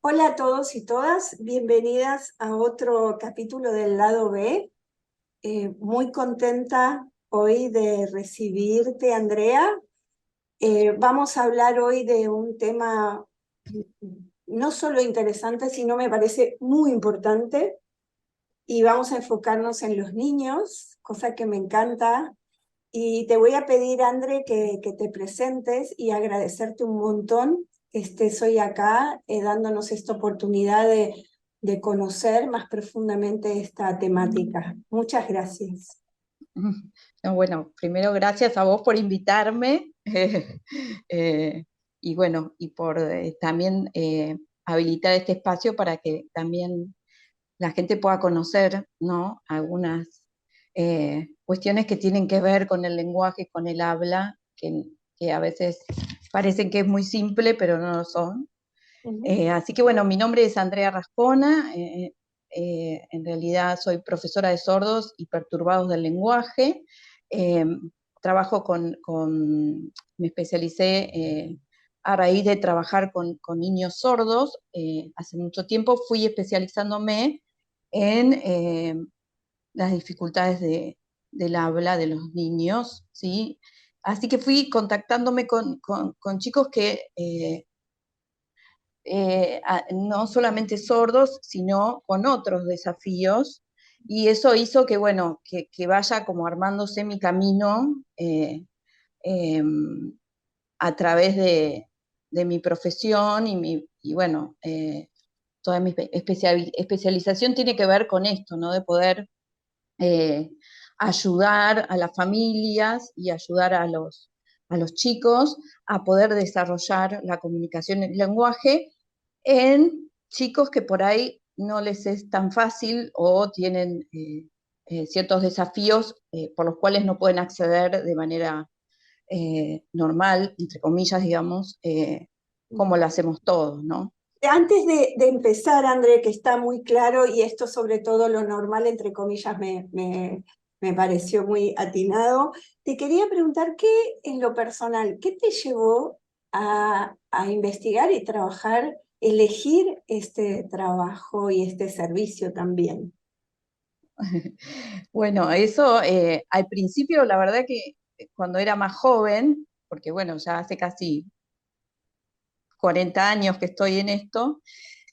Hola a todos y todas, bienvenidas a otro capítulo del lado B. Muy contenta hoy de recibirte, Andrea. Vamos a hablar hoy de un tema no solo interesante, sino me parece muy importante, y vamos a enfocarnos en los niños, cosa que me encanta. Y te voy a pedir, André, que te presentes y agradecerte un montón que estés hoy acá dándonos esta oportunidad de conocer más profundamente esta temática. Muchas gracias. No, bueno, primero gracias a vos por invitarme eh, y bueno, y por también habilitar este espacio para que también la gente pueda conocer, ¿no? Algunas cuestiones que tienen que ver con el lenguaje, con el habla, que a veces parecen que es muy simple, pero no lo son. Ujú. Así que bueno, mi nombre es Andrea Rascona, en realidad soy profesora de sordos y perturbados del lenguaje. Eh, Trabajo me especialicé a raíz de trabajar con niños sordos. Hace mucho tiempo fui especializándome en las dificultades del habla de los niños, ¿sí? Así que fui contactándome con chicos que no solamente sordos, sino con otros desafíos, y eso hizo que, bueno, que vaya como armándose mi camino eh, a través de mi profesión y bueno, toda mi especialización tiene que ver con esto, ¿no? De poder eh, ayudar a las familias y ayudar a los chicos a poder desarrollar la comunicación y el lenguaje en chicos que por ahí no les es tan fácil o tienen ciertos desafíos por los cuales no pueden acceder de manera normal, entre comillas, digamos, como lo hacemos todos, ¿no? Antes de empezar, André, que está muy claro, y esto sobre todo lo normal, entre comillas, me pareció muy atinado, te quería preguntar qué, en lo personal, ¿qué te llevó a investigar y trabajar, elegir este trabajo y este servicio también? Bueno, eso al principio, la verdad que cuando era más joven, porque bueno, ya hace casi 40 años que estoy en esto,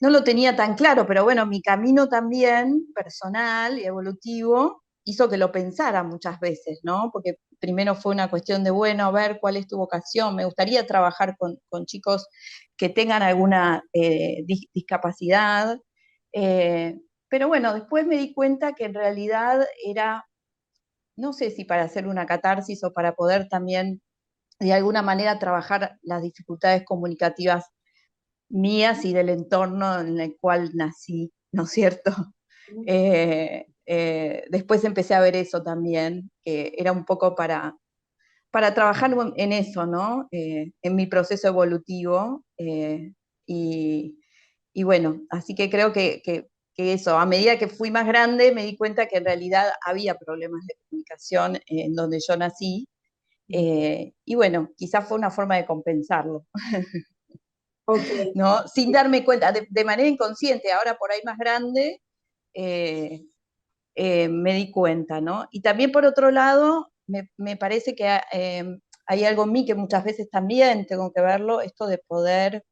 no lo tenía tan claro, pero bueno, mi camino también personal y evolutivo hizo que lo pensara muchas veces, ¿no? Porque primero fue una cuestión de, bueno, a ver cuál es tu vocación, me gustaría trabajar con chicos que tengan alguna discapacidad, eh, pero bueno, después me di cuenta que en realidad era, no sé si para hacer una catarsis o para poder también de alguna manera trabajar las dificultades comunicativas mías y del entorno en el cual nací, ¿no es cierto? Después empecé a ver eso también, que era un poco para trabajar en eso, ¿no? En mi proceso evolutivo. Y, y bueno, así que creo que eso, a medida que fui más grande, me di cuenta que en realidad había problemas de comunicación en donde yo nací. Y bueno, quizás fue una forma de compensarlo. Ok. ¿No? Sin darme cuenta, de manera inconsciente, ahora por ahí más grande, eh, me di cuenta, ¿no? Y también por otro lado, me parece que hay algo en mí que muchas veces también tengo que verlo, esto de poder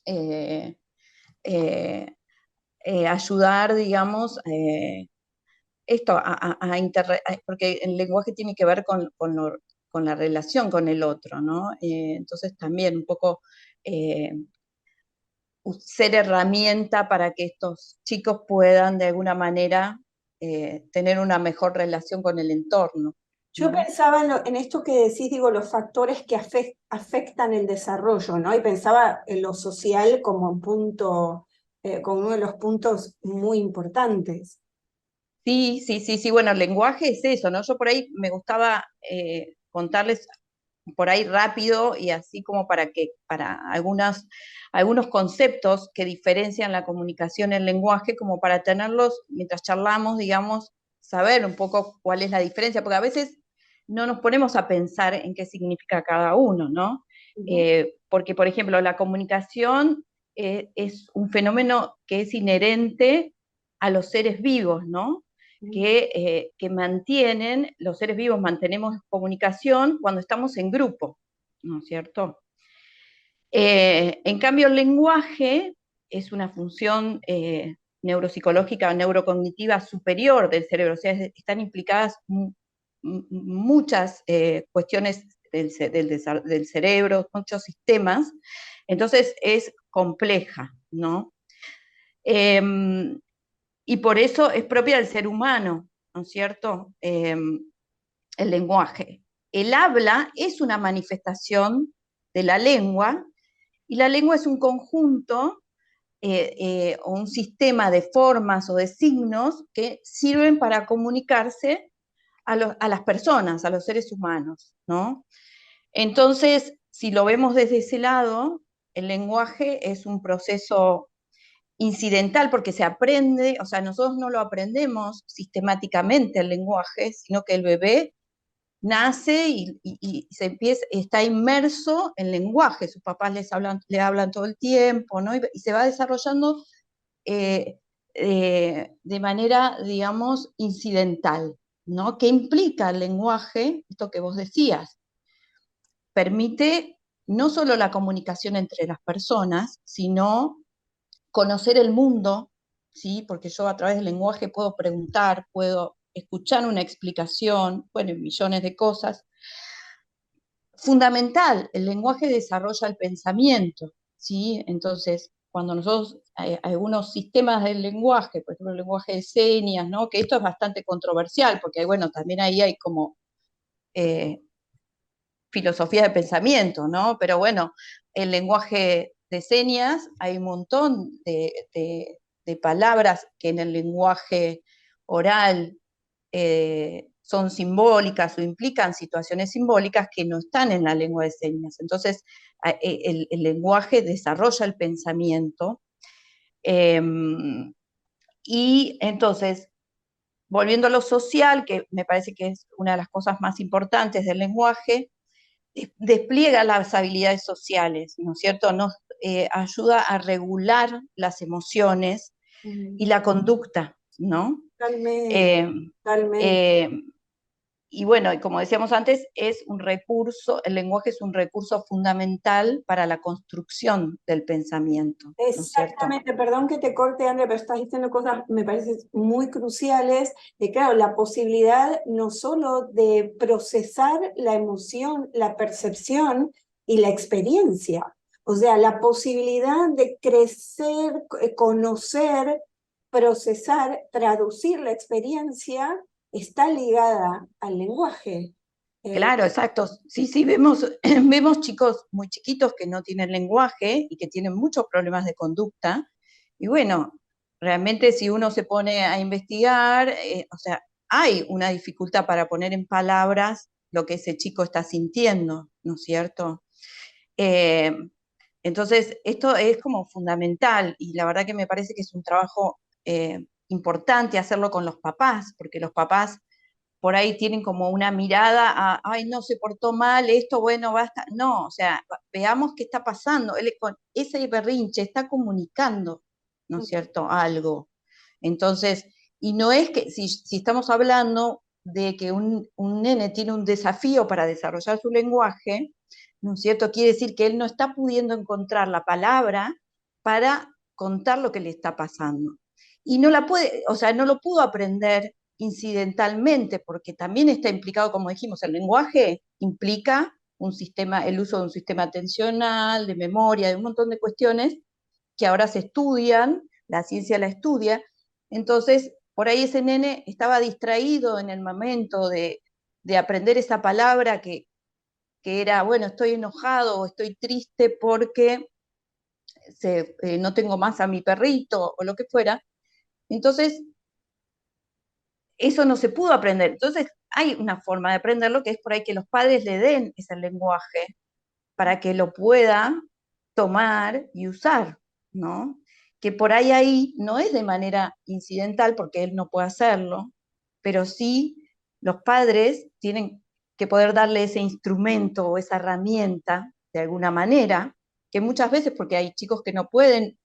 eh, eh, ayudar, digamos, esto porque el lenguaje tiene que ver con la relación con el otro, ¿no? Entonces también un poco eh, ser herramienta para que estos chicos puedan de alguna manera tener una mejor relación con el entorno, Yo ¿no? pensaba en esto que decís, digo, los factores que afectan el desarrollo, ¿no? Y pensaba en lo social como un punto, como uno de los puntos muy importantes. Sí, sí, sí, sí, bueno, el lenguaje es eso, ¿no? Yo por ahí me gustaba contarles por ahí rápido y así como para algunos conceptos que diferencian la comunicación y el lenguaje, como para tenerlos mientras charlamos, digamos, saber un poco cuál es la diferencia, porque a veces no nos ponemos a pensar en qué significa cada uno, ¿no? Ujú. Porque, por ejemplo, la comunicación es un fenómeno que es inherente a los seres vivos, ¿no? Que mantienen, los seres vivos mantenemos comunicación cuando estamos en grupo, ¿no es cierto? En cambio, el lenguaje es una función neuropsicológica o neurocognitiva superior del cerebro, o sea, están implicadas muchas cuestiones del cerebro, muchos sistemas, entonces es compleja, ¿no? Eh, y por eso es propia del ser humano, ¿no es cierto? El lenguaje. El habla es una manifestación de la lengua, y la lengua es un conjunto o un sistema de formas o de signos que sirven para comunicarse a las personas, a los seres humanos, ¿no? Entonces, si lo vemos desde ese lado, el lenguaje es un proceso incidental porque se aprende, o sea, nosotros no lo aprendemos sistemáticamente el lenguaje, sino que el bebé nace y se empieza, está inmerso en lenguaje, sus papás le hablan todo el tiempo, ¿no? Y se va desarrollando eh, de manera, digamos, incidental, ¿no? ¿Qué implica el lenguaje? Esto que vos decías, permite no solo la comunicación entre las personas, sino conocer el mundo, ¿sí? Porque yo a través del lenguaje puedo preguntar, puedo escuchar una explicación, bueno, millones de cosas. Fundamental, el lenguaje desarrolla el pensamiento, ¿sí? Entonces, cuando nosotros, algunos sistemas del lenguaje, por ejemplo, el lenguaje de señas, ¿no? Que esto es bastante controversial, porque, bueno, también ahí hay como eh, filosofía de pensamiento, ¿no? Pero bueno, el lenguaje de señas, hay un montón de palabras que en el lenguaje oral son simbólicas o implican situaciones simbólicas que no están en la lengua de señas. Entonces, el lenguaje desarrolla el pensamiento. Eh, y entonces, volviendo a lo social, que me parece que es una de las cosas más importantes del lenguaje, despliega las habilidades sociales, ¿no es cierto? Nos ayuda a regular las emociones y la conducta, ¿no? Totalmente, Eh, totalmente. eh, y bueno, como decíamos antes, es un recurso, el lenguaje es un recurso fundamental para la construcción del pensamiento, ¿no es cierto? Exactamente, perdón que te corte, Andrea, pero estás diciendo cosas, me parecen muy cruciales, de claro, la posibilidad no solo de procesar la emoción, la percepción y la experiencia, o sea, la posibilidad de crecer, conocer, procesar, traducir la experiencia está ligada al lenguaje. Eh, Claro, exacto. Sí, sí, vemos, vemos chicos muy chiquitos que no tienen lenguaje y que tienen muchos problemas de conducta. Y bueno, realmente si uno se pone a investigar, o sea, hay una dificultad para poner en palabras lo que ese chico está sintiendo, ¿no es cierto? Eh, entonces, esto es como fundamental y la verdad que me parece que es un trabajo importante hacerlo con los papás, porque los papás por ahí tienen como una mirada a, ay, no, se portó mal, esto, bueno, basta. No, o sea, veamos qué está pasando. Él con ese berrinche está comunicando, ¿no es cierto?, algo. Entonces, y no es que, si estamos hablando de que un nene tiene un desafío para desarrollar su lenguaje, ¿no es cierto? Quiere decir que él no está pudiendo encontrar la palabra para contar lo que le está pasando. Y no la puede, o sea, no lo pudo aprender incidentalmente, porque también está implicado, como dijimos, el lenguaje implica un sistema, el uso de un sistema atencional, de memoria, de un montón de cuestiones que ahora se estudian, la ciencia la estudia. Entonces, por ahí ese nene estaba distraído en el momento de aprender esa palabra que era, bueno, estoy enojado o estoy triste porque no tengo más a mi perrito o lo que fuera. Entonces, eso no se pudo aprender. Entonces, hay una forma de aprenderlo que es por ahí que los padres le den ese lenguaje para que lo pueda tomar y usar, ¿no? Que por ahí no es de manera incidental porque él no puede hacerlo, pero sí los padres tienen que poder darle ese instrumento o esa herramienta de alguna manera que muchas veces, porque hay chicos que no pueden,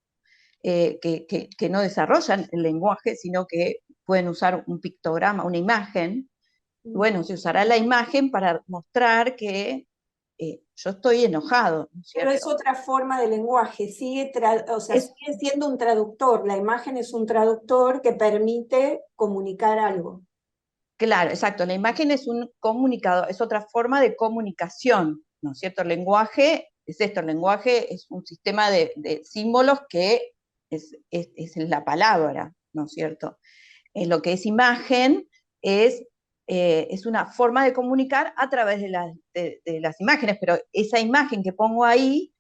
que no desarrollan el lenguaje, sino que pueden usar un pictograma, una imagen. Bueno, se usará la imagen para mostrar que yo estoy enojado, ¿no es Pero es cierto? otra forma de lenguaje, o sea, Es, sigue siendo un traductor. La imagen es un traductor que permite comunicar algo. claro, exacto, la imagen es un comunicador, es otra forma de comunicación, ¿no es cierto? El lenguaje es esto, el lenguaje es un sistema de símbolos que es la palabra, ¿no es cierto? Lo que es imagen es, es una forma de comunicar a través de las imágenes, pero esa imagen que pongo ahí,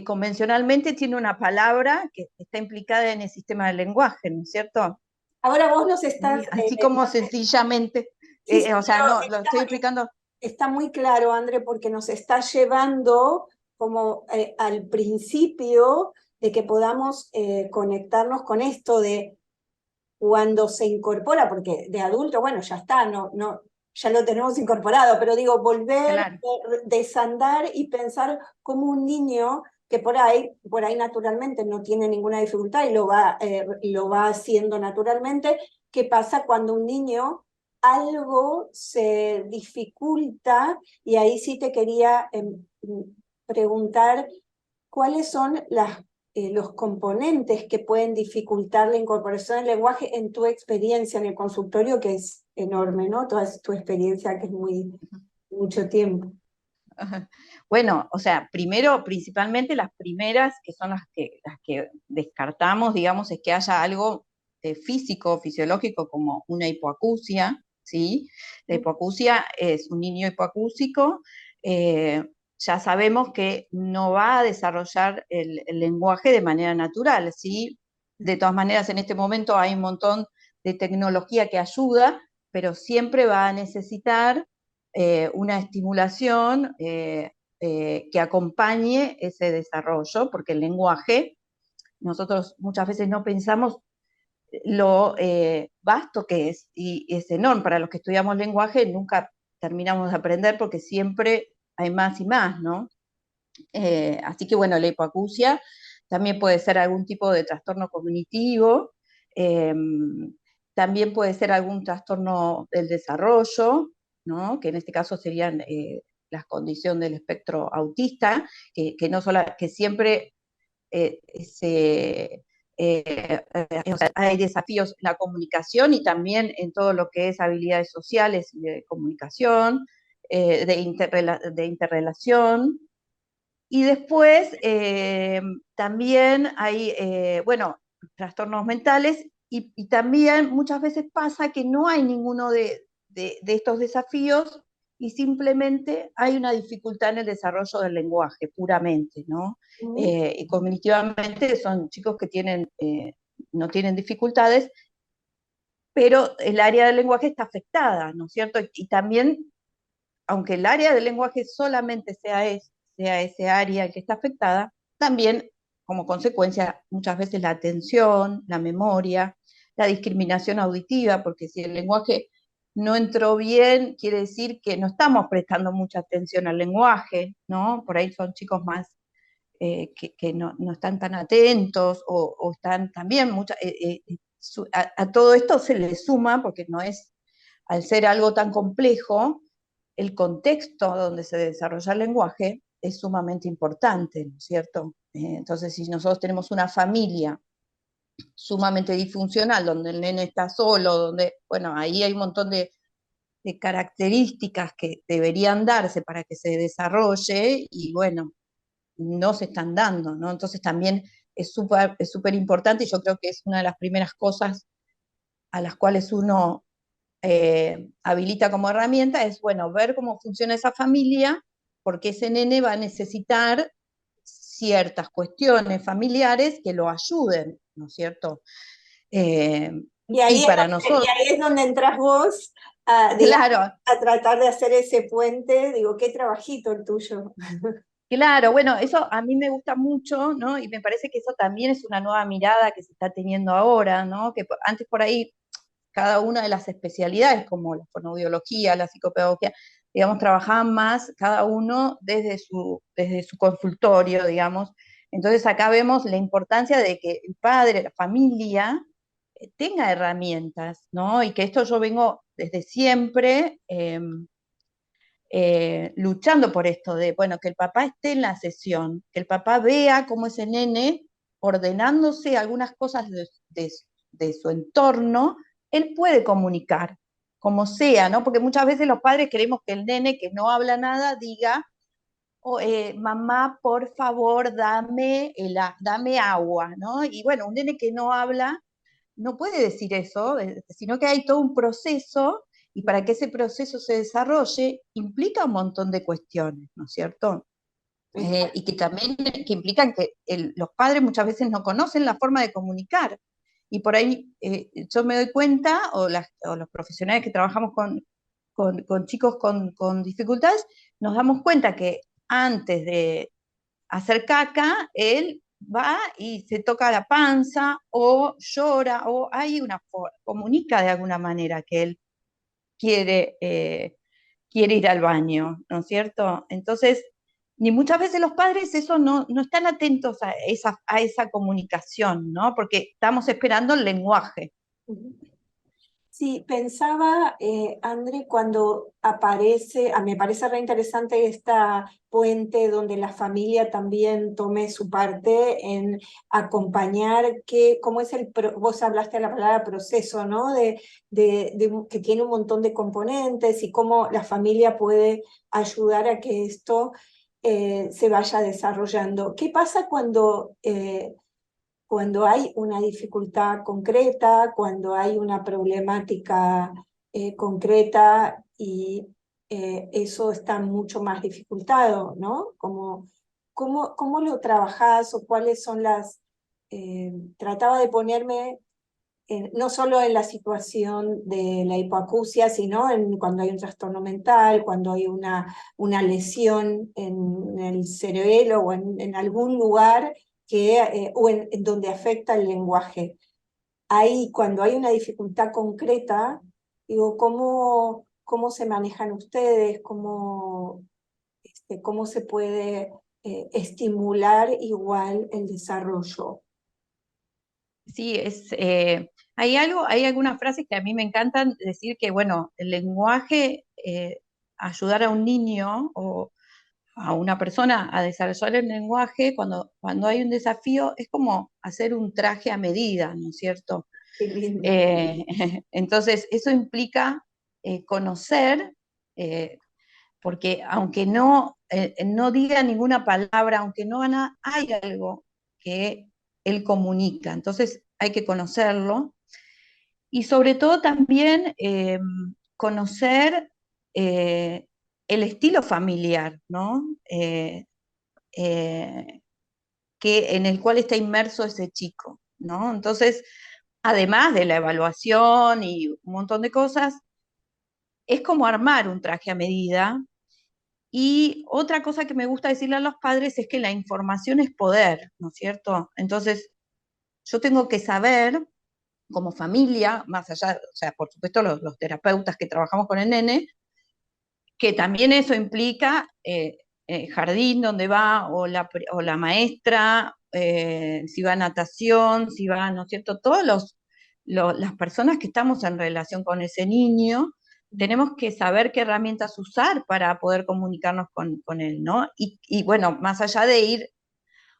convencionalmente tiene una palabra que está implicada en el sistema del lenguaje, ¿no es cierto? Ahora vos nos estás, Así como sencillamente, sí, sí, o sea, pero no, lo estoy explicando. está muy claro, André, porque nos está llevando como al principio de que podamos conectarnos con esto de cuando se incorpora, porque de adulto, bueno, ya está, ya lo tenemos incorporado, pero digo, volver, Claro. desandar y pensar como un niño que por ahí naturalmente no tiene ninguna dificultad y lo va haciendo naturalmente. ¿Qué pasa cuando un niño algo se dificulta? Y ahí sí te quería preguntar cuáles son los componentes que pueden dificultar la incorporación del lenguaje en tu experiencia en el consultorio, que es enorme, ¿no? Toda tu experiencia, que es mucho tiempo. Bueno, o sea, primero, principalmente las primeras, que son las que descartamos, digamos, es que haya algo físico, fisiológico, como una hipoacusia, ¿sí? La hipoacusia es un niño hipoacúsico, eh, ya sabemos que no va a desarrollar el lenguaje de manera natural, ¿sí? De todas maneras, en este momento hay un montón de tecnología que ayuda, pero siempre va a necesitar una estimulación que acompañe ese desarrollo, porque el lenguaje, nosotros muchas veces no pensamos lo vasto que es, y es enorme. Para los que estudiamos lenguaje nunca terminamos de aprender porque siempre hay más y más, ¿no? Así que bueno, la hipoacusia también puede ser algún tipo de trastorno cognitivo, eh, también puede ser algún trastorno del desarrollo, ¿no? Que en este caso serían las condiciones del espectro autista, que no solo, que siempre se, o sea, hay desafíos en la comunicación y también en todo lo que es habilidades sociales y de comunicación, de interrelación. Y después también hay, bueno, trastornos mentales y también muchas veces pasa que no hay ninguno de estos desafíos y simplemente hay una dificultad en el desarrollo del lenguaje, puramente, ¿no? Y cognitivamente son chicos que tienen, no tienen dificultades, pero el área del lenguaje está afectada, ¿no es cierto? Y también, aunque el área del lenguaje solamente sea ese área que está afectada, también como consecuencia muchas veces la atención, la memoria, la discriminación auditiva, porque si el lenguaje no entró bien, quiere decir que no estamos prestando mucha atención al lenguaje, ¿no? Por ahí son chicos más que no están tan atentos o están también, a todo esto se le suma, porque no es, al ser algo tan complejo, el contexto donde se desarrolla el lenguaje es sumamente importante, ¿no es cierto? Entonces, si nosotros tenemos una familia sumamente disfuncional, donde el nene está solo, donde, bueno, ahí hay un montón de características que deberían darse para que se desarrolle y, bueno, no se están dando, ¿no? Entonces también es súper importante y yo creo que es una de las primeras cosas a las cuales uno habilita como herramienta, es, bueno, ver cómo funciona esa familia, porque ese nene va a necesitar ciertas cuestiones familiares que lo ayuden, ¿no es cierto? Eh, y para Y nosotros, ahí es donde entras vos, digamos, claro, a tratar de hacer ese puente. Digo, qué trabajito el tuyo. claro, bueno, eso a mí me gusta mucho, ¿no? Y me parece que eso también es una nueva mirada que se está teniendo ahora, ¿no? Que antes por ahí cada una de las especialidades, como la fonoaudiología, la psicopedagogía, digamos, trabajaban más cada uno desde su consultorio, digamos. Entonces acá vemos la importancia de que el padre, la familia, tenga herramientas, ¿no? Y que esto yo vengo desde siempre luchando por esto de, bueno, que el papá esté en la sesión, que el papá vea cómo ese nene, ordenándose algunas cosas de su entorno, él puede comunicar, como sea, ¿no? Porque muchas veces los padres queremos que el nene que no habla nada diga, oh, mamá, por favor, dame agua, ¿no? Y bueno, un nene que no habla no puede decir eso, sino que hay todo un proceso y para que ese proceso se desarrolle implica un montón de cuestiones, ¿no es cierto? Y que también que implican que los padres muchas veces no conocen la forma de comunicar. Y por ahí yo me doy cuenta, o los profesionales que trabajamos con chicos con dificultades, nos damos cuenta que antes de hacer caca, él va y se toca la panza o llora o hay una comunica de alguna manera que él quiere, quiere ir al baño, ¿no es cierto? Entonces, ni muchas veces los padres eso no están atentos a esa comunicación, ¿no? Porque estamos esperando el lenguaje. Sí, pensaba, André, cuando aparece, me parece re interesante esta puente donde la familia también tome su parte en acompañar, cómo es vos hablaste de la palabra proceso, ¿no? Que tiene un montón de componentes y cómo la familia puede ayudar a que esto se vaya desarrollando. ¿Qué pasa cuando hay una dificultad concreta, cuando hay una problemática concreta y eso está mucho más dificultado, ¿no? ¿Cómo lo trabajás o cuáles son trataba de ponerme no solo en la situación de la hipoacusia, sino cuando hay un trastorno mental, cuando hay una lesión en el cerebelo o en algún lugar o en donde afecta el lenguaje. Ahí, cuando hay una dificultad concreta, digo, ¿cómo se manejan ustedes? ¿Cómo se puede estimular igual el desarrollo? Sí, hay algunas frases que a mí me encantan decir que, bueno, el lenguaje, ayudar a un niño o a una persona a desarrollar el lenguaje cuando hay un desafío es como hacer un traje a medida, ¿no es cierto? Qué lindo. Eh, entonces, eso implica conocer, porque aunque no diga ninguna palabra, aunque no haga, hay algo que él comunica, entonces hay que conocerlo y sobre todo también conocer eh, el estilo familiar, ¿no? Eh, en el cual está inmerso ese chico, ¿no? Entonces, además de la evaluación y un montón de cosas, es como armar un traje a medida. Y otra cosa que me gusta decirle a los padres es que la información es poder, ¿no es cierto? Entonces, yo tengo que saber, como familia, más allá, o sea, por supuesto los terapeutas que trabajamos con el nene, que también eso implica jardín donde va, o la maestra, si va a natación, si va, ¿no es cierto? Las personas que estamos en relación con ese niño, tenemos que saber qué herramientas usar para poder comunicarnos con él, ¿no? Y bueno, más allá de ir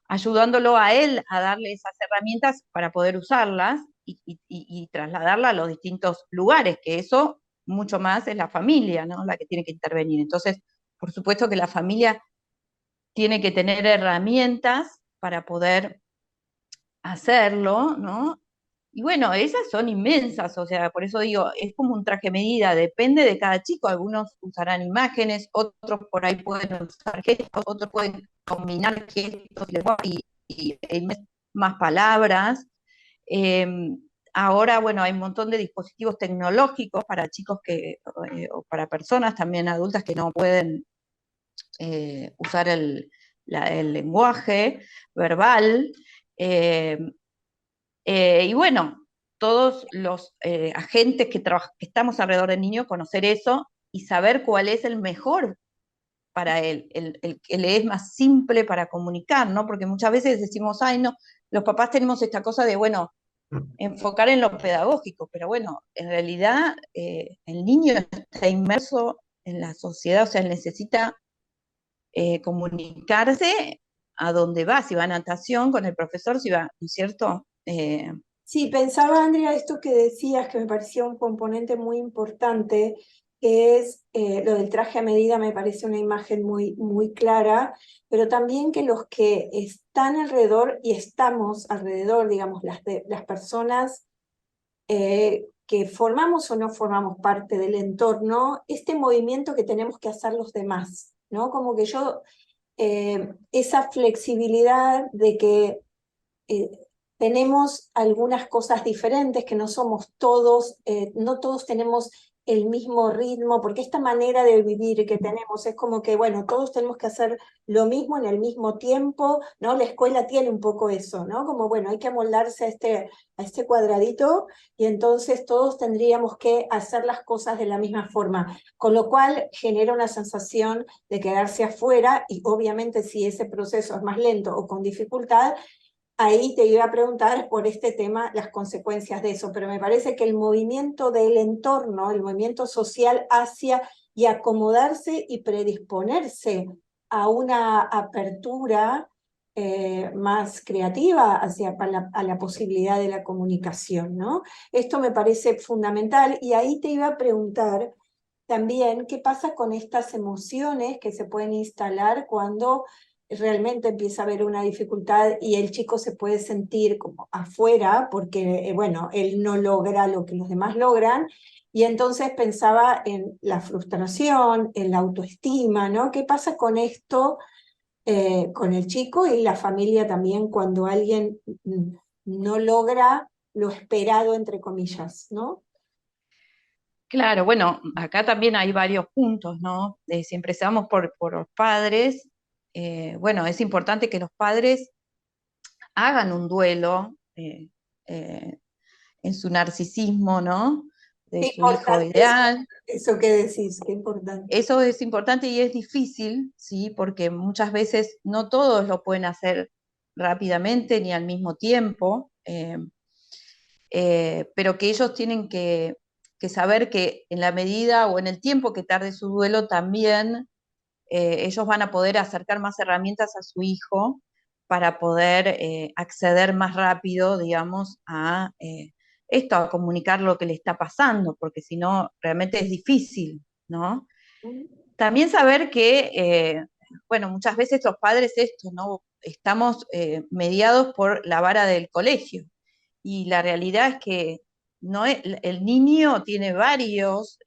ayudándolo a él a darle esas herramientas para poder usarlas y trasladarla a los distintos lugares, que eso mucho más es la familia, ¿no? La que tiene que intervenir. Entonces, por supuesto que la familia tiene que tener herramientas para poder hacerlo, ¿no? Y bueno, esas son inmensas, o sea, por eso digo, es como un traje medida, depende de cada chico, algunos usarán imágenes, otros por ahí pueden usar gestos, otros pueden combinar gestos y más palabras. Eh, Ahora, bueno, hay un montón de dispositivos tecnológicos para chicos o para personas también adultas que no pueden usar el lenguaje verbal. Eh, y bueno, todos los agentes que estamos alrededor del niño, conocer eso y saber cuál es el mejor para él, el que le es más simple para comunicar, ¿no? Porque muchas veces decimos, ay, no, los papás tenemos esta cosa de, bueno, enfocar en lo pedagógico, pero bueno, en realidad el niño está inmerso en la sociedad, o sea, él necesita comunicarse a dónde va, si va a natación con el profesor, si va, ¿no es cierto? Sí, pensaba, Andrea, esto que decías, que me parecía un componente muy importante, que es lo del traje a medida, me parece una imagen muy, muy clara, pero también que los que están alrededor y estamos alrededor, digamos, las personas que formamos o no formamos parte del entorno, este movimiento que tenemos que hacer los demás, ¿no? Como que esa flexibilidad de que eh, tenemos algunas cosas diferentes, que no somos todos, no todos tenemos el mismo ritmo, porque esta manera de vivir que tenemos es como que, bueno, todos tenemos que hacer lo mismo en el mismo tiempo, ¿no? La escuela tiene un poco eso, ¿no? Como, bueno, hay que amoldarse a este cuadradito y entonces todos tendríamos que hacer las cosas de la misma forma, con lo cual genera una sensación de quedarse afuera y obviamente si ese proceso es más lento o con dificultad, ahí te iba a preguntar por este tema las consecuencias de eso, pero me parece que el movimiento del entorno, el movimiento social hacia y acomodarse y predisponerse a una apertura más creativa hacia a la posibilidad de la comunicación, ¿no? Esto me parece fundamental y ahí te iba a preguntar también qué pasa con estas emociones que se pueden instalar cuando realmente empieza a haber una dificultad y el chico se puede sentir como afuera porque, bueno, él no logra lo que los demás logran. Y entonces pensaba en la frustración, en la autoestima, ¿no? ¿Qué pasa con esto, con el chico y la familia también cuando alguien no logra lo esperado, entre comillas, ¿no? Claro, bueno, acá también hay varios puntos, ¿no? Si empezamos por los padres, bueno, es importante que los padres hagan un duelo eh, en su narcisismo, ¿no? De Qué su hijo importante ideal. eso que decís, qué importante. Eso es importante y es difícil, ¿sí? Porque muchas veces no todos lo pueden hacer rápidamente ni al mismo tiempo, pero que ellos tienen que saber que en la medida o en el tiempo que tarde su duelo también ellos van a poder acercar más herramientas a su hijo para poder acceder más rápido, digamos, a esto, a comunicar lo que le está pasando, porque si no, realmente es difícil, ¿no? También saber que, bueno, muchas veces los padres esto, ¿no? Estamos mediados por la vara del colegio y la realidad es que no es, el niño tiene varios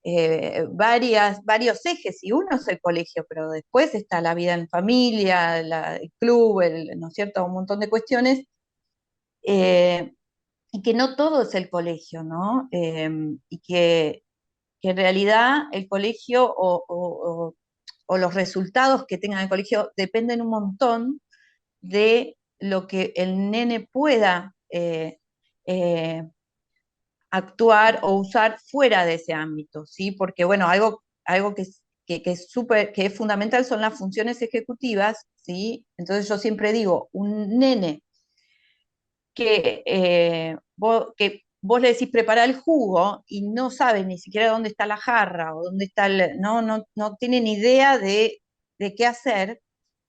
ejes y uno es el colegio, pero después está la vida en familia, el club, ¿no es cierto? Un montón de cuestiones eh, y que no todo es el colegio, ¿no? Y que en realidad el colegio o los resultados que tenga el colegio dependen un montón de lo que el nene pueda actuar o usar fuera de ese ámbito, ¿sí? Porque, bueno, algo que es fundamental son las funciones ejecutivas, ¿sí? Entonces yo siempre digo, un nene que vos le decís prepara el jugo y no sabe ni siquiera dónde está la jarra o dónde está no tiene ni idea de qué hacer,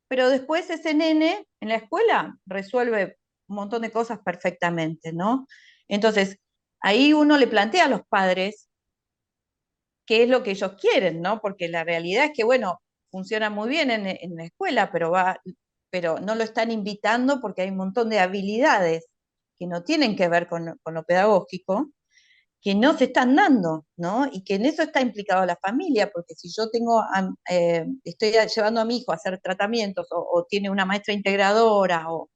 pero después ese nene en la escuela resuelve un montón de cosas perfectamente, ¿no? Entonces, ahí uno le plantea a los padres qué es lo que ellos quieren, ¿no? Porque la realidad es que, bueno, funciona muy bien en la escuela, pero no lo están invitando porque hay un montón de habilidades que no tienen que ver con lo pedagógico, que no se están dando, ¿no? Y que en eso está implicado la familia, porque si yo estoy llevando a mi hijo a hacer tratamientos o tiene una maestra integradora, o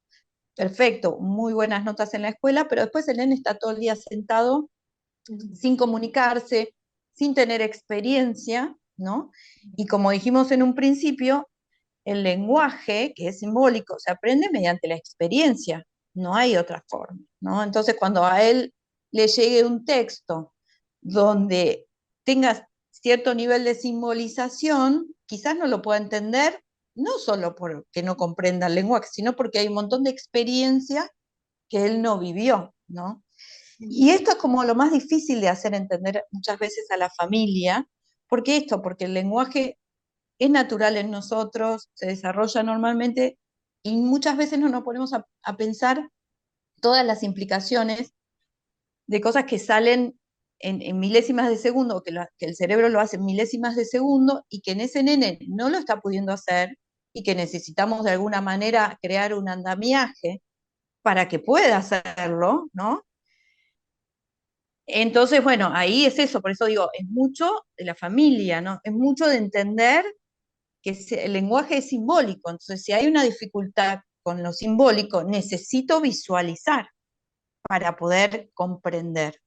perfecto, muy buenas notas en la escuela, pero después el nene está todo el día sentado sin comunicarse, sin tener experiencia, ¿no? Y como dijimos en un principio, el lenguaje, que es simbólico, se aprende mediante la experiencia, no hay otra forma, ¿no? Entonces, cuando a él le llegue un texto donde tengas cierto nivel de simbolización, quizás no lo pueda entender, no solo porque no comprenda el lenguaje, sino porque hay un montón de experiencia que él no vivió, ¿no? Y esto es como lo más difícil de hacer entender muchas veces a la familia. ¿Por qué esto? Porque el lenguaje es natural en nosotros, se desarrolla normalmente y muchas veces no nos ponemos a pensar todas las implicaciones de cosas que salen en milésimas de segundo, que el cerebro lo hace en milésimas de segundo y que en ese nene no lo está pudiendo hacer y que necesitamos de alguna manera crear un andamiaje para que pueda hacerlo, ¿no? Entonces, bueno, ahí es eso, por eso digo, es mucho de la familia, ¿no? Es mucho de entender que el lenguaje es simbólico, entonces si hay una dificultad con lo simbólico, necesito visualizar para poder comprender,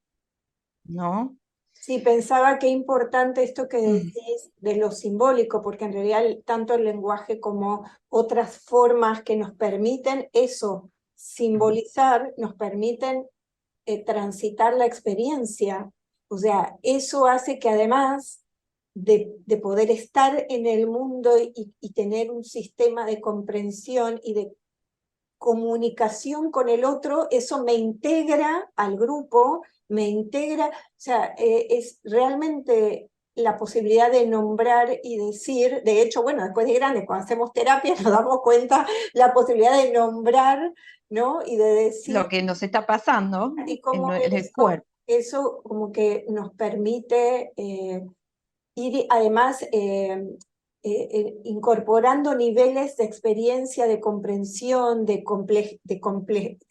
¿no? Sí, pensaba qué importante esto que Mm. decís de lo simbólico, porque en realidad tanto el lenguaje como otras formas que nos permiten eso, simbolizar, nos permiten transitar la experiencia. O sea, eso hace que además de poder estar en el mundo y tener un sistema de comprensión y de comunicación con el otro, eso me integra al grupo, me integra, o sea, es realmente la posibilidad de nombrar y decir, de hecho, bueno, después de grandes, cuando hacemos terapia nos damos cuenta la posibilidad de nombrar, ¿no? Y de decir, Lo que nos está pasando y cómo en el cuerpo. eso como que nos permite ir además incorporando niveles de experiencia, de comprensión,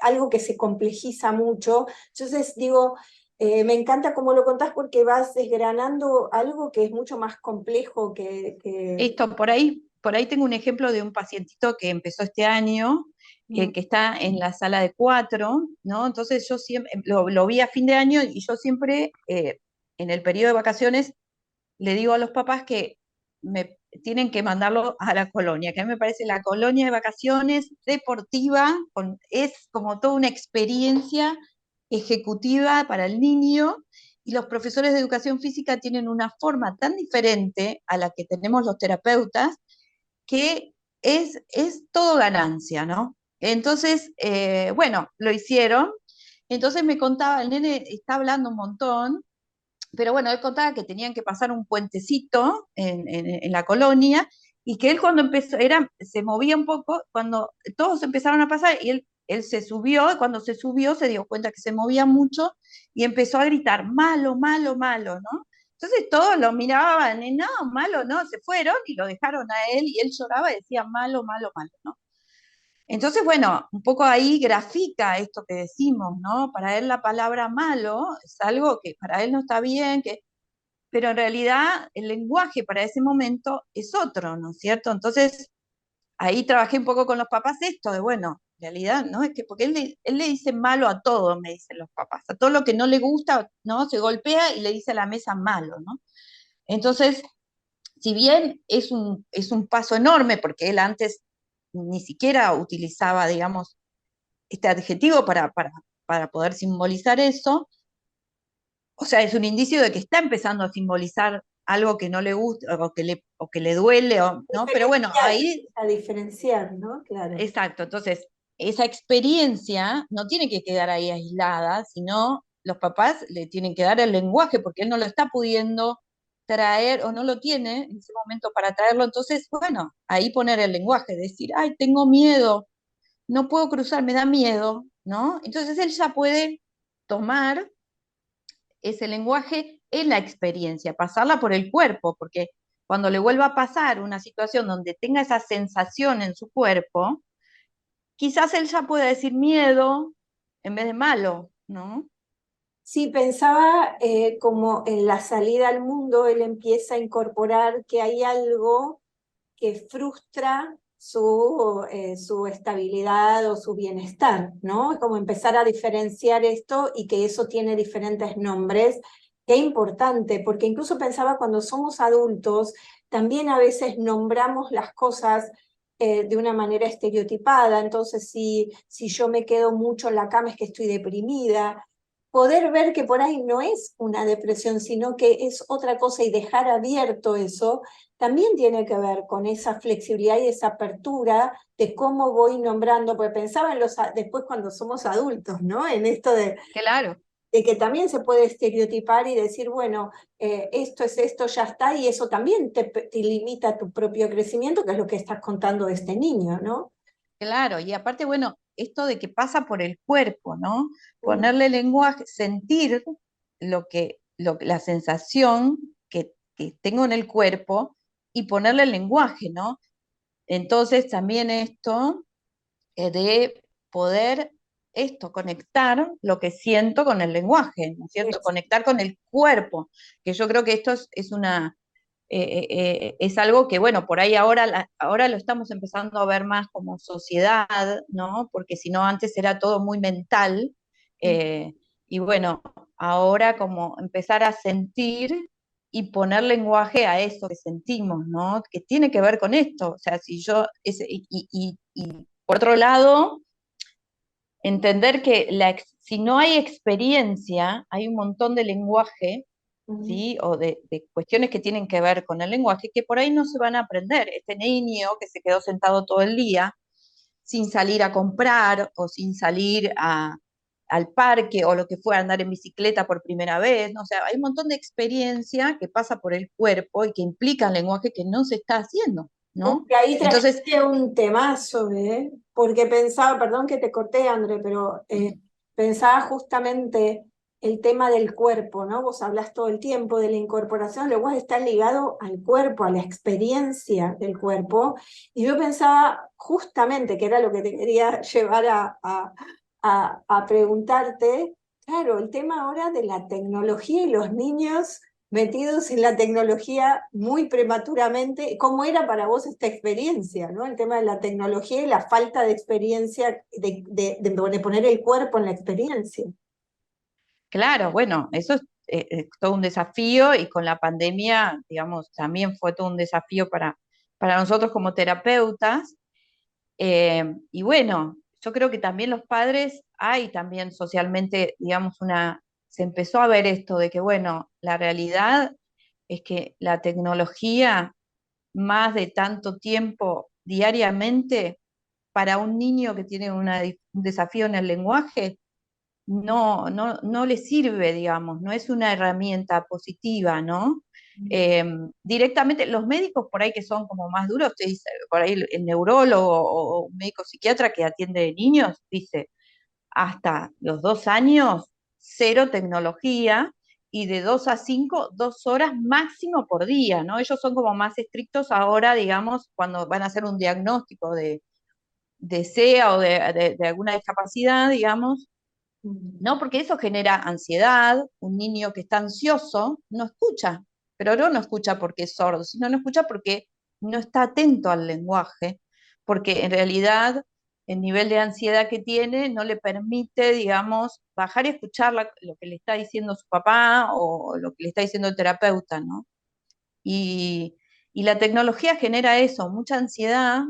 algo que se complejiza mucho. Entonces digo, me encanta cómo lo contás porque vas desgranando algo que es mucho más complejo Esto, por ahí tengo un ejemplo de un pacientito que empezó este año, Mm. que está en la sala de 4, ¿no? Entonces yo siempre, lo vi a fin de año y yo siempre, en el periodo de vacaciones, le digo a los papás que me tienen que mandarlo a la colonia, que a mí me parece la colonia de vacaciones deportiva, es como toda una experiencia ejecutiva para el niño, y los profesores de educación física tienen una forma tan diferente a la que tenemos los terapeutas, que es todo ganancia, ¿no? Entonces, bueno, lo hicieron, entonces me contaba, el nene está hablando un montón, pero bueno, él contaba que tenían que pasar un puentecito en la colonia y que él cuando empezó, se movía un poco, cuando todos empezaron a pasar y él se subió, y cuando se subió se dio cuenta que se movía mucho y empezó a gritar, malo, malo, malo, ¿no? Entonces todos lo miraban y no, malo, no, se fueron y lo dejaron a él y él lloraba y decía, malo, malo, malo, ¿no? Entonces, bueno, un poco ahí grafica esto que decimos, ¿no? Para él la palabra malo es algo que para él no está bien, pero en realidad el lenguaje para ese momento es otro, ¿no es cierto? Entonces, ahí trabajé un poco con los papás esto de, bueno, en realidad, ¿no? Es que porque él le dice malo a todo, me dicen los papás, a todo lo que no le gusta, ¿no? Se golpea y le dice a la mesa malo, ¿no? Entonces, si bien es un paso enorme, porque él antes ni siquiera utilizaba, digamos, este adjetivo para poder simbolizar eso, o sea, es un indicio de que está empezando a simbolizar algo que no le gusta o que le duele, ¿no? Pero bueno, Diferenciar, ahí, a diferenciar, ¿no? Claro. exacto, entonces, esa experiencia no tiene que quedar ahí aislada, sino los papás le tienen que dar el lenguaje porque él no lo está pudiendo traer o no lo tiene en ese momento para traerlo, entonces, bueno, ahí poner el lenguaje, decir, ay, tengo miedo, no puedo cruzar, me da miedo, ¿no? Entonces él ya puede tomar ese lenguaje en la experiencia, pasarla por el cuerpo, porque cuando le vuelva a pasar una situación donde tenga esa sensación en su cuerpo, quizás él ya pueda decir miedo en vez de malo, ¿no? Sí, pensaba como en la salida al mundo, él empieza a incorporar que hay algo que frustra su estabilidad o su bienestar, ¿no? Como empezar a diferenciar esto y que eso tiene diferentes nombres. Qué importante, porque incluso pensaba cuando somos adultos, también a veces nombramos las cosas de una manera estereotipada, entonces si yo me quedo mucho en la cama es que estoy deprimida, poder ver que por ahí no es una depresión, sino que es otra cosa y dejar abierto eso, también tiene que ver con esa flexibilidad y esa apertura de cómo voy nombrando, porque pensaba en después cuando somos adultos, ¿no? En esto Claro. de que también se puede estereotipar y decir, bueno, esto es esto, ya está, y eso también te limita tu propio crecimiento, que es lo que estás contando de este niño, ¿no? Claro, y aparte, bueno, esto de que pasa por el cuerpo, ¿no? Ponerle lenguaje, sentir la sensación que tengo en el cuerpo y ponerle el lenguaje, ¿no? Entonces también esto de poder conectar lo que siento con el lenguaje, ¿no es cierto? Es- Conectar con el cuerpo, que yo creo que esto es algo que, bueno, por ahí ahora lo estamos empezando a ver más como sociedad, ¿no? Porque si no, antes era todo muy mental. eh, y bueno, ahora como empezar a sentir y poner lenguaje a eso que sentimos, ¿no? Que tiene que ver con esto. O sea, si yo, y por otro lado, entender que si no hay experiencia, hay un montón de lenguaje, ¿sí? O de cuestiones que tienen que ver con el lenguaje, que por ahí no se van a aprender. Este niño que se quedó sentado todo el día sin salir a comprar o sin salir al parque o lo que fue a andar en bicicleta por primera vez, ¿no? O sea, hay un montón de experiencia que pasa por el cuerpo y que implica el lenguaje que no se está haciendo, ¿no? Que ahí Entonces, trajiste un temazo, ¿eh? Porque pensaba, perdón que te corté, André, pero pensaba justamente el tema del cuerpo, ¿no? Vos hablas todo el tiempo de la incorporación, luego está ligado al cuerpo, a la experiencia del cuerpo, y yo pensaba justamente, que era lo que te quería llevar a preguntarte, claro, el tema ahora de la tecnología y los niños metidos en la tecnología muy prematuramente. ¿Cómo era para vos esta experiencia, ¿no? El tema de la tecnología y la falta de experiencia, de poner el cuerpo en la experiencia. claro, bueno, eso es todo un desafío y con la pandemia, digamos, también fue todo un desafío para nosotros como terapeutas. Y bueno, yo creo que también los padres, hay también socialmente, digamos, se empezó a ver esto de que, bueno, la realidad es que la tecnología, más de tanto tiempo diariamente, para un niño que tiene un desafío en el lenguaje, no le sirve, digamos, no es una herramienta positiva, ¿no? Eh, Directamente, los médicos por ahí que son como más duros, te dice, por ahí el neurólogo o un médico psiquiatra que atiende niños, dice, hasta los 2 años, cero tecnología, y de 2 a 5, 2 horas máximo por día, ¿no? Ellos son como más estrictos ahora, digamos, cuando van a hacer un diagnóstico de SEA o de alguna discapacidad, digamos, ¿no? Porque eso genera ansiedad, un niño que está ansioso no escucha, pero no escucha porque es sordo, sino no escucha porque no está atento al lenguaje, porque en realidad el nivel de ansiedad que tiene no le permite, digamos, bajar y escuchar lo que le está diciendo su papá o lo que le está diciendo el terapeuta, ¿no? Y, y la tecnología genera eso, mucha ansiedad,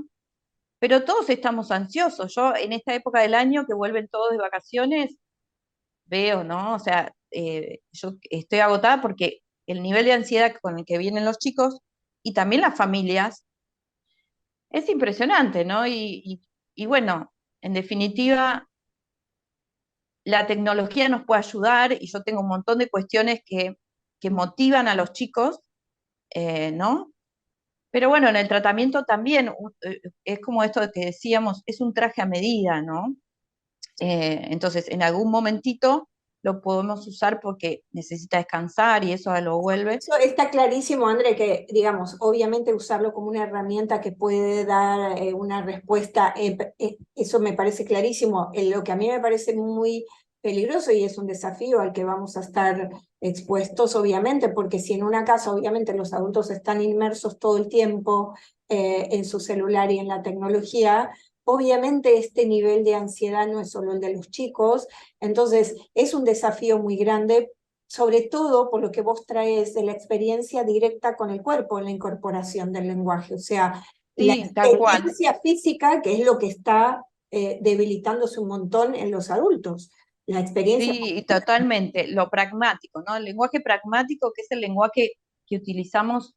pero todos estamos ansiosos. Yo en esta época del año que vuelven todos de vacaciones, veo, ¿no? O sea, yo estoy agotada porque el nivel de ansiedad con el que vienen los chicos y también las familias es impresionante, ¿no? Y bueno, en definitiva, la tecnología nos puede ayudar y yo tengo un montón de cuestiones que motivan a los chicos, ¿no? Pero bueno, en el tratamiento también es como esto que decíamos, es un traje a medida, ¿no? Entonces, en algún momentito lo podemos usar porque necesita descansar y eso lo vuelve. Eso está clarísimo, André, que, digamos, obviamente usarlo como una herramienta que puede dar una respuesta, eso me parece clarísimo. Lo que a mí me parece muy peligroso y es un desafío al que vamos a estar expuestos, obviamente, porque si en una casa, obviamente, los adultos están inmersos todo el tiempo en su celular y en la tecnología, obviamente este nivel de ansiedad no es solo el de los chicos, entonces es un desafío muy grande, sobre todo por lo que vos traes de la experiencia directa con el cuerpo en la incorporación del lenguaje, o sea, la Sí, tal cual. experiencia física, que es lo que está debilitándose un montón en los adultos. La experiencia. Sí, totalmente, lo pragmático, ¿no? El lenguaje pragmático, que es el lenguaje que utilizamos,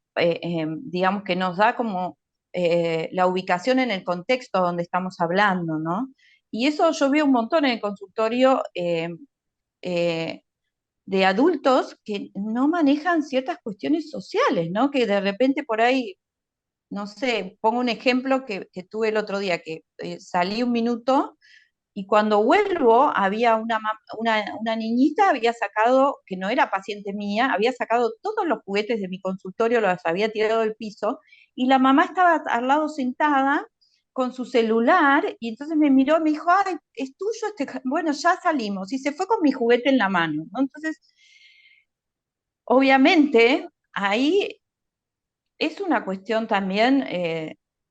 digamos, que nos da como la ubicación en el contexto donde estamos hablando, ¿no? Y eso yo veo un montón en el consultorio eh, de adultos que no manejan ciertas cuestiones sociales, ¿no? Que de repente por ahí, no sé, pongo un ejemplo que tuve el otro día, que salí un minuto y cuando vuelvo, había una niñita, había sacado, que no era paciente mía, había sacado todos los juguetes de mi consultorio, los había tirado del piso, y la mamá estaba al lado sentada con su celular, y entonces me miró y me dijo, ay, es tuyo bueno, ya salimos, y se fue con mi juguete en la mano, ¿no? Entonces, obviamente, ahí es una cuestión también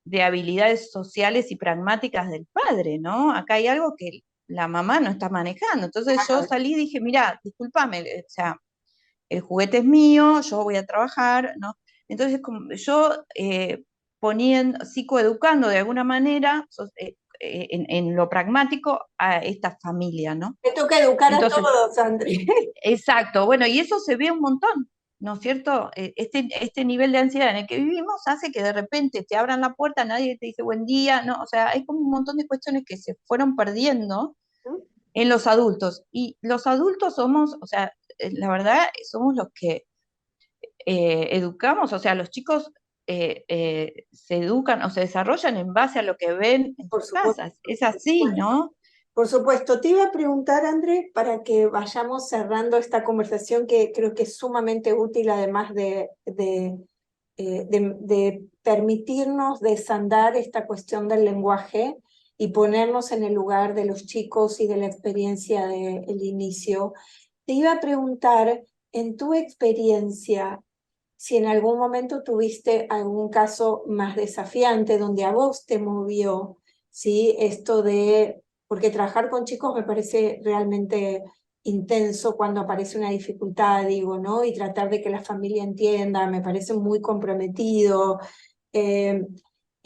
de habilidades sociales y pragmáticas del padre, ¿no? Acá hay algo que la mamá no está manejando. Entonces yo salí y dije, mira, discúlpame, o sea, el juguete es mío, yo voy a trabajar, ¿no? Entonces como yo poniendo, psicoeducando de alguna manera en lo pragmático a esta familia, ¿no? Te toca educar a Entonces, todos, André. exacto, bueno, y eso se ve un montón, ¿no es cierto? Este nivel de ansiedad en el que vivimos hace que de repente te abran la puerta, nadie te dice buen día, ¿no? O sea, hay como un montón de cuestiones que se fueron perdiendo en los adultos. Y los adultos somos, o sea, la verdad, somos los que educamos, o sea, los chicos se educan o se desarrollan en base a lo que ven en Por sus supuesto, casas. Es por así, supuesto. ¿no? Por supuesto, te iba a preguntar, André, para que vayamos cerrando esta conversación que creo que es sumamente útil, además de permitirnos desandar esta cuestión del lenguaje y ponernos en el lugar de los chicos y de la experiencia del inicio. Te iba a preguntar, en tu experiencia, si en algún momento tuviste algún caso más desafiante donde a vos te movió, ¿sí? Esto de, porque trabajar con chicos me parece realmente intenso cuando aparece una dificultad, digo, ¿no? Y tratar de que la familia entienda, me parece muy comprometido. Eh,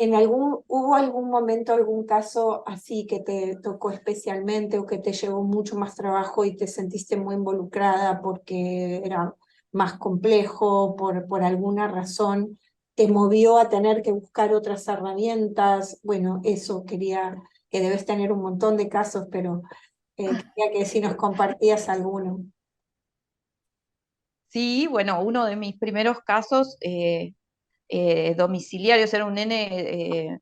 ¿Hubo algún momento, algún caso así que te tocó especialmente o que te llevó mucho más trabajo y te sentiste muy involucrada porque era más complejo, por alguna razón, te movió a tener que buscar otras herramientas? Bueno, eso quería, que debes tener un montón de casos, pero quería que si nos compartías alguno. Sí, bueno, uno de mis primeros casos domiciliarios era un nene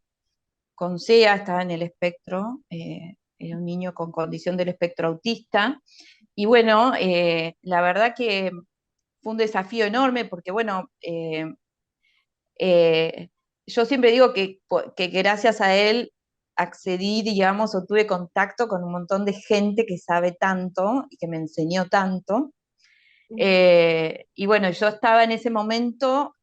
con CEA, estaba en el espectro, era un niño con condición del espectro autista. Y bueno, la verdad que fue un desafío enorme porque, bueno, yo siempre digo que gracias a él accedí, digamos, o tuve contacto con un montón de gente que sabe tanto y que me enseñó tanto. Y bueno, yo estaba en ese momento,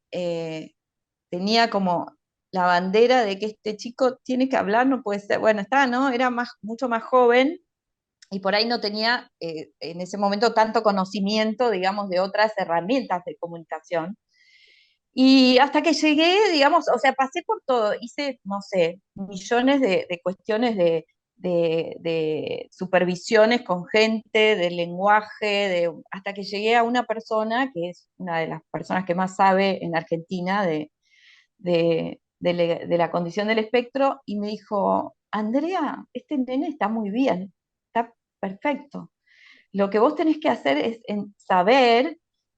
tenía como la bandera de que este chico tiene que hablar, no puede ser, bueno, estaba, ¿no? Era mucho más joven y por ahí no tenía en ese momento tanto conocimiento, digamos, de otras herramientas de comunicación. Y hasta que llegué, digamos, o sea, pasé por todo, hice, no sé, millones de cuestiones de supervisiones con gente, de lenguaje, hasta que llegué a una persona que es una de las personas que más sabe en Argentina de la condición del espectro, y me dijo, Andrea, este nene está muy bien, está perfecto. Lo que vos tenés que hacer es saber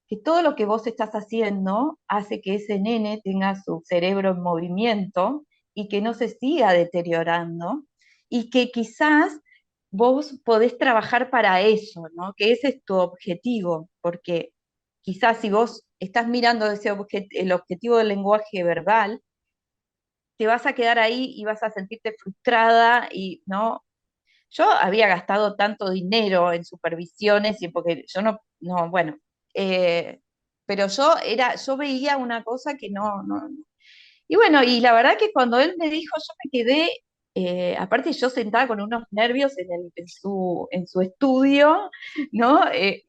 que todo lo que vos estás haciendo hace que ese nene tenga su cerebro en movimiento y que no se siga deteriorando y que quizás vos podés trabajar para eso, ¿no? Que ese es tu objetivo, porque quizás si vos estás mirando el objetivo del lenguaje verbal, te vas a quedar ahí y vas a sentirte frustrada y no. Yo había gastado tanto dinero en supervisiones y porque yo no, bueno, eh, pero yo veía una cosa que no. Y bueno, y la verdad que cuando él me dijo, yo me quedé, aparte yo sentada con unos nervios en su estudio, ¿no?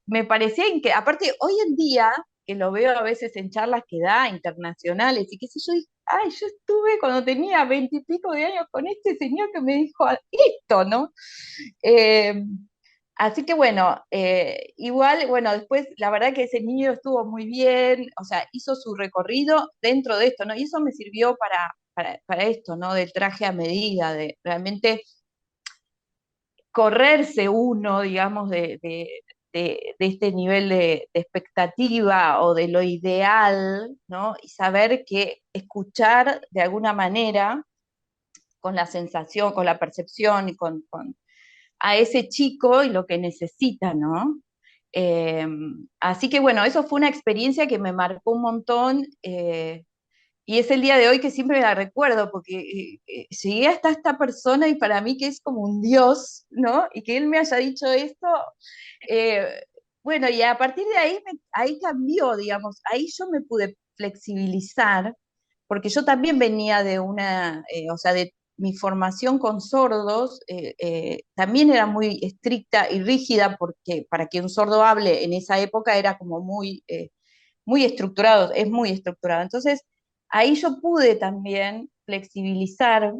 Me parecía que, aparte hoy en día, que lo veo a veces en charlas que da internacionales y qué sé yo, dije, ay, yo estuve cuando tenía 20 y pico de años con este señor que me dijo esto, ¿no? Eh, Así que bueno, igual, bueno, después la verdad que ese niño estuvo muy bien, o sea, hizo su recorrido dentro de esto, ¿no? Y eso me sirvió para esto, ¿no? Del traje a medida, de realmente correrse uno, digamos, de este nivel de expectativa o de lo ideal, ¿no? Y saber que escuchar de alguna manera, con la sensación, con la percepción y a ese chico y lo que necesita, ¿no? Eh, Así que bueno, eso fue una experiencia que me marcó un montón. Y es el día de hoy que siempre la recuerdo, porque llegué hasta esta persona y para mí que es como un dios, ¿no? Y que él me haya dicho esto, eh, bueno, y a partir de ahí, ahí cambió, digamos, ahí yo me pude flexibilizar, porque yo también venía de una, o sea, de mi formación con sordos, también era muy estricta y rígida, porque para que un sordo hable en esa época era como muy estructurado, es muy estructurado. Entonces, ahí yo pude también flexibilizar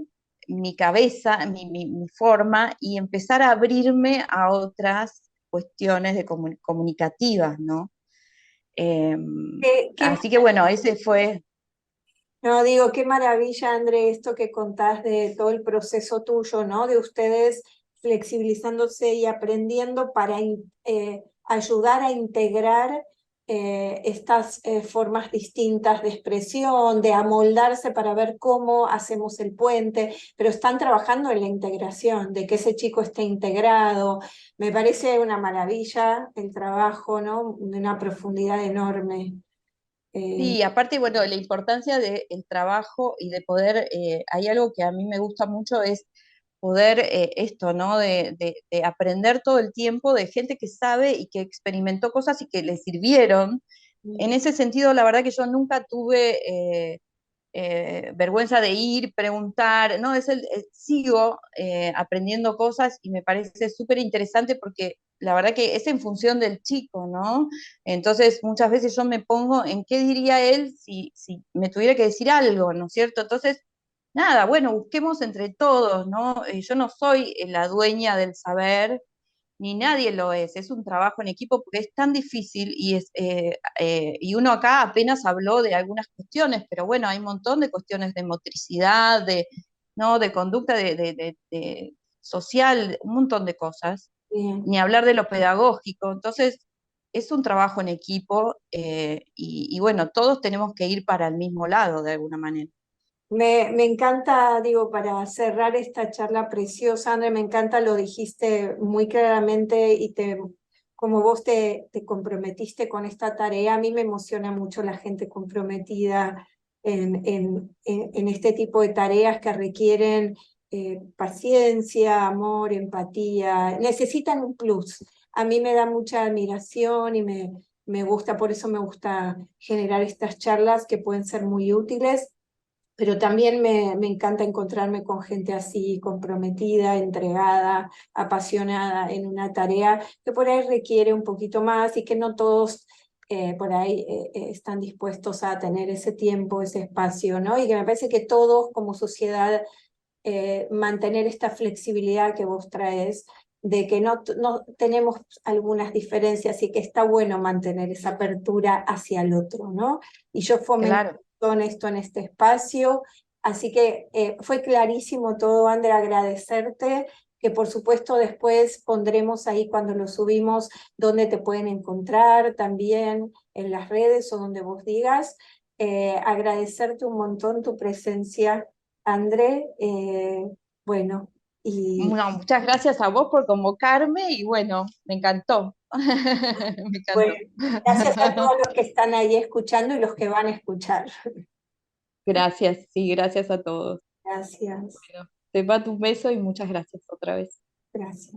mi cabeza, mi forma y empezar a abrirme a otras cuestiones comunicativas, ¿no? Eh, ¿Qué Así que bueno, ese fue, No, digo, qué maravilla, André, esto que contás de todo el proceso tuyo, ¿no? De ustedes flexibilizándose y aprendiendo para ayudar a integrar estas formas distintas de expresión, de amoldarse para ver cómo hacemos el puente, pero están trabajando en la integración, de que ese chico esté integrado. Me parece una maravilla el trabajo, ¿no? De una profundidad enorme. Eh, sí, aparte, bueno, la importancia del trabajo y de poder, hay algo que a mí me gusta mucho, es poder esto, ¿no? De aprender todo el tiempo de gente que sabe y que experimentó cosas y que le sirvieron. En ese sentido, la verdad que yo nunca tuve vergüenza de ir, preguntar, ¿no? Sigo aprendiendo cosas y me parece súper interesante porque la verdad que es en función del chico, ¿no? Entonces muchas veces yo me pongo en qué diría él si me tuviera que decir algo, ¿no es cierto? Entonces, nada, bueno, busquemos entre todos, ¿no? Yo no soy la dueña del saber, ni nadie lo es un trabajo en equipo porque es tan difícil y uno acá apenas habló de algunas cuestiones, pero bueno, hay un montón de cuestiones de motricidad, ¿no? De conducta de social, un montón de cosas, Bien. ni hablar de lo pedagógico, entonces es un trabajo en equipo y bueno, todos tenemos que ir para el mismo lado de alguna manera. Me encanta, digo, para cerrar esta charla preciosa, André, me encanta, lo dijiste muy claramente y como vos te comprometiste con esta tarea, a mí me emociona mucho la gente comprometida en este tipo de tareas que requieren paciencia, amor, empatía, necesitan un plus. A mí me da mucha admiración y me gusta, por eso me gusta generar estas charlas que pueden ser muy útiles, pero también me encanta encontrarme con gente así, comprometida, entregada, apasionada en una tarea que por ahí requiere un poquito más y que no todos por ahí están dispuestos a tener ese tiempo, ese espacio, ¿no? Y que me parece que todos como sociedad mantener esta flexibilidad que vos traes, de que no tenemos algunas diferencias y que está bueno mantener esa apertura hacia el otro, ¿no? Y yo fomento Claro. esto en este espacio, así que fue clarísimo todo, Andrea, agradecerte, que por supuesto después pondremos ahí cuando lo subimos donde te pueden encontrar también en las redes o donde vos digas. Agradecerte un montón tu presencia, André, bueno, y No, muchas gracias a vos por convocarme y bueno, me encantó. Me bueno, encantó. gracias a todos los que están ahí escuchando y los que van a escuchar. Gracias, sí, gracias a todos. Gracias, Bueno, te mando un beso y muchas gracias otra vez. gracias.